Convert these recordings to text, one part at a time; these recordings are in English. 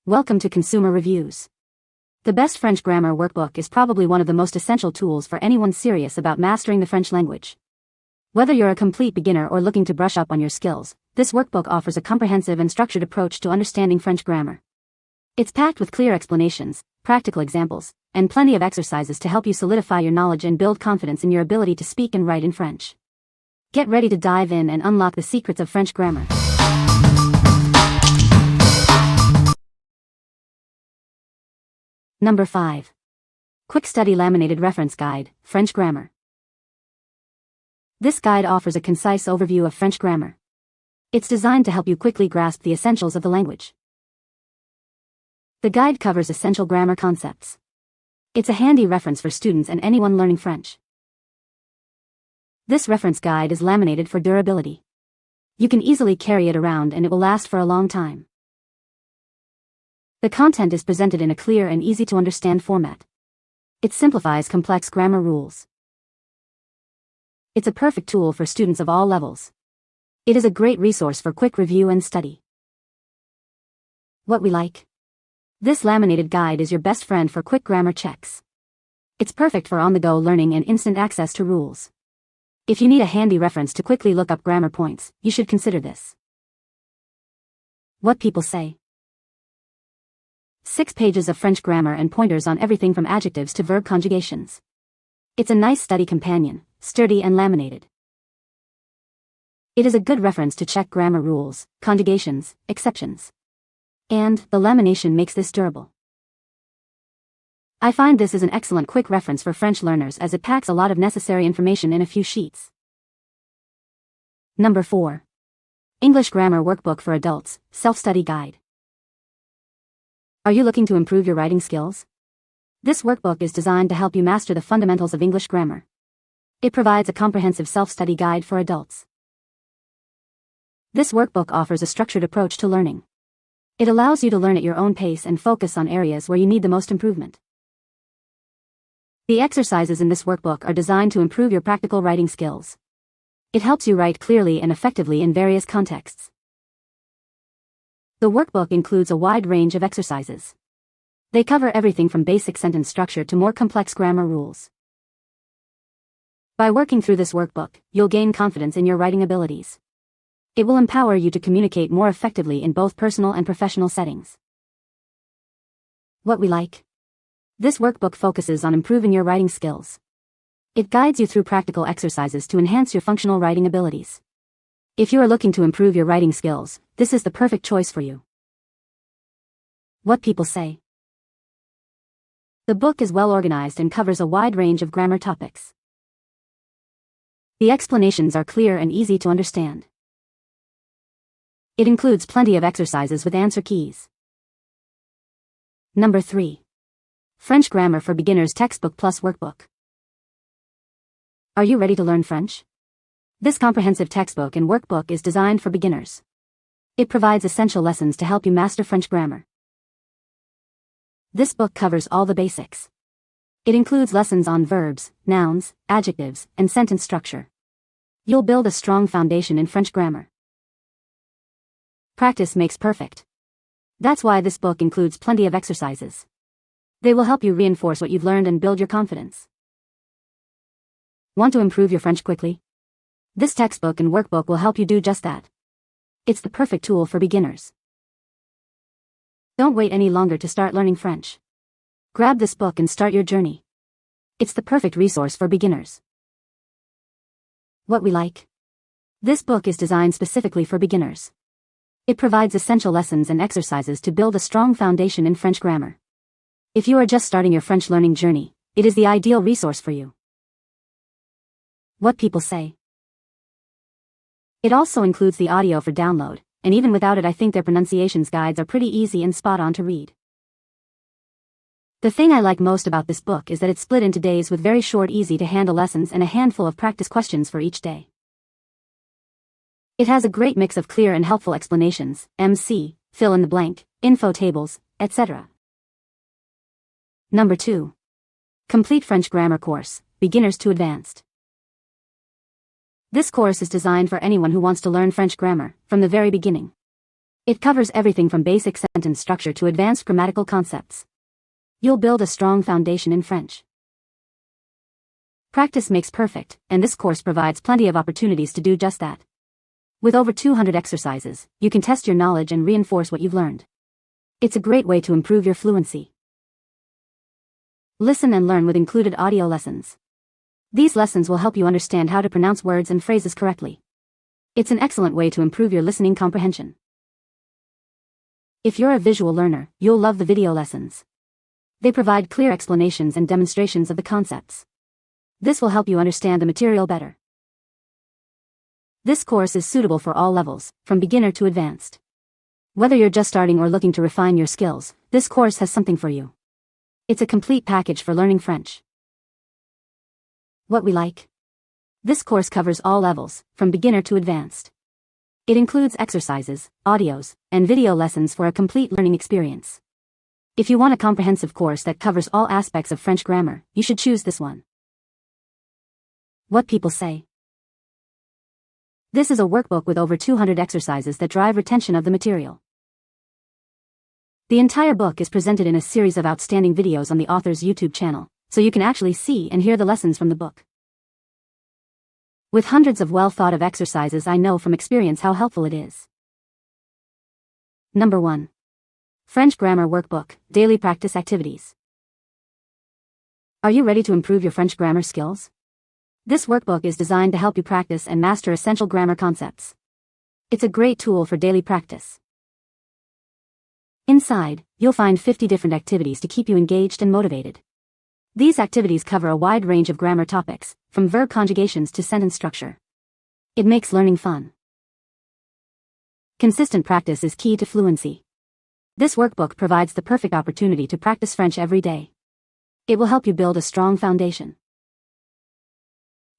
Welcome to Consumer Reviews. The best French grammar workbook is probably one of the most essential tools for anyone serious about mastering the French language. Whether you're a complete beginner or looking to brush up on your skills, this workbook offers a comprehensive and structured approach to understanding French grammar. It's packed with clear explanations, practical examples, and plenty of exercises to help you solidify your knowledge and build confidence in your ability to speak and write in French. Get ready to dive in and unlock the secrets of French grammar. Number 5. QuickStudy Laminated Reference Guide, French Grammar. This guide offers a concise overview of French grammar. It's designed to help you quickly grasp the essentials of the language. The guide covers essential grammar concepts. It's a handy reference for students and anyone learning French. This reference guide is laminated for durability. You can easily carry it around and it will last for a long time. The content is presented in a clear and easy-to-understand format. It simplifies complex grammar rules. It's a perfect tool for students of all levels. It is a great resource for quick review and study. What we like. This laminated guide is your best friend for quick grammar checks. It's perfect for on-the-go learning and instant access to rules. If you need a handy reference to quickly look up grammar points, you should consider this. What people say. 6 pages of French grammar and pointers on everything from adjectives to verb conjugations. It's a nice study companion, sturdy and laminated. It is a good reference to check grammar rules, conjugations, exceptions. And the lamination makes this durable. I find this is an excellent quick reference for French learners as it packs a lot of necessary information in a few sheets. Number 4. English Grammar Workbook for Adults, Self-Study Guide. Are you looking to improve your writing skills? This workbook is designed to help you master the fundamentals of English grammar. It provides a comprehensive self-study guide for adults. This workbook offers a structured approach to learning. It allows you to learn at your own pace and focus on areas where you need the most improvement. The exercises in this workbook are designed to improve your practical writing skills. It helps you write clearly and effectively in various contexts. The workbook includes a wide range of exercises. They cover everything from basic sentence structure to more complex grammar rules. By working through this workbook, you'll gain confidence in your writing abilities. It will empower you to communicate more effectively in both personal and professional settings. What we like. This workbook focuses on improving your writing skills. It guides you through practical exercises to enhance your functional writing abilities. If you are looking to improve your writing skills, this is the perfect choice for you. What people say. The book is well organized and covers a wide range of grammar topics. The explanations are clear and easy to understand. It includes plenty of exercises with answer keys. Number 3. French Grammar for Beginners Textbook Plus Workbook. Are you ready to learn French? This comprehensive textbook and workbook is designed for beginners. It provides essential lessons to help you master French grammar. This book covers all the basics. It includes lessons on verbs, nouns, adjectives, and sentence structure. You'll build a strong foundation in French grammar. Practice makes perfect. That's why this book includes plenty of exercises. They will help you reinforce what you've learned and build your confidence. Want to improve your French quickly? This textbook and workbook will help you do just that. It's the perfect tool for beginners. Don't wait any longer to start learning French. Grab this book and start your journey. It's the perfect resource for beginners. What we like. This book is designed specifically for beginners. It provides essential lessons and exercises to build a strong foundation in French grammar. If you are just starting your French learning journey, it is the ideal resource for you. What people say. It also includes the audio for download, and even without it I think their pronunciations guides are pretty easy and spot on to read. The thing I like most about this book is that it's split into days with very short easy to handle lessons and a handful of practice questions for each day. It has a great mix of clear and helpful explanations, MC, fill in the blank, info tables, etc. Number 2. Complete French Grammar Course, Beginners to Advanced. This course is designed for anyone who wants to learn French grammar, from the very beginning. It covers everything from basic sentence structure to advanced grammatical concepts. You'll build a strong foundation in French. Practice makes perfect, and this course provides plenty of opportunities to do just that. With over 200 exercises, you can test your knowledge and reinforce what you've learned. It's a great way to improve your fluency. Listen and learn with included audio lessons. These lessons will help you understand how to pronounce words and phrases correctly. It's an excellent way to improve your listening comprehension. If you're a visual learner, you'll love the video lessons. They provide clear explanations and demonstrations of the concepts. This will help you understand the material better. This course is suitable for all levels, from beginner to advanced. Whether you're just starting or looking to refine your skills, this course has something for you. It's a complete package for learning French. What we like. This course covers all levels, from beginner to advanced. It includes exercises, audios, and video lessons for a complete learning experience. If you want a comprehensive course that covers all aspects of French grammar, you should choose this one. What people say. This is a workbook with over 200 exercises that drive retention of the material. The entire book is presented in a series of outstanding videos on the author's YouTube channel, so you can actually see and hear the lessons from the book. With hundreds of well-thought-of exercises, I know from experience how helpful it is. Number 1. French Grammar Workbook, Daily Practice Activities. Are you ready to improve your French grammar skills? This workbook is designed to help you practice and master essential grammar concepts. It's a great tool for daily practice. Inside, you'll find 50 different activities to keep you engaged and motivated. These activities cover a wide range of grammar topics, from verb conjugations to sentence structure. It makes learning fun. Consistent practice is key to fluency. This workbook provides the perfect opportunity to practice French every day. It will help you build a strong foundation.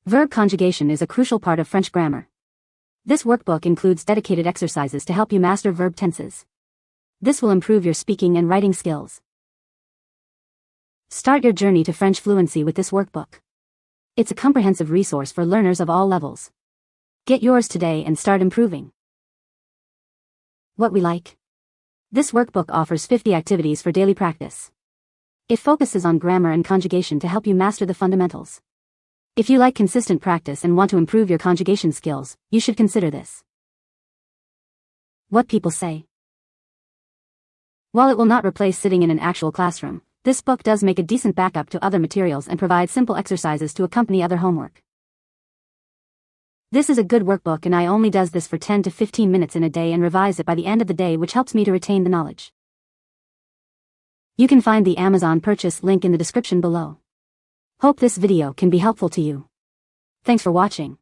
Verb conjugation is a crucial part of French grammar. This workbook includes dedicated exercises to help you master verb tenses. This will improve your speaking and writing skills. Start your journey to French fluency with this workbook. It's a comprehensive resource for learners of all levels. Get yours today and start improving. What we like. This workbook offers 50 activities for daily practice. It focuses on grammar and conjugation to help you master the fundamentals. If you like consistent practice and want to improve your conjugation skills, you should consider this. What people say. While it will not replace sitting in an actual classroom, this book does make a decent backup to other materials and provide simple exercises to accompany other homework. This is a good workbook and I only does this for 10 to 15 minutes in a day and revise it by the end of the day, which helps me to retain the knowledge. You can find the Amazon purchase link in the description below. Hope this video can be helpful to you. Thanks for watching.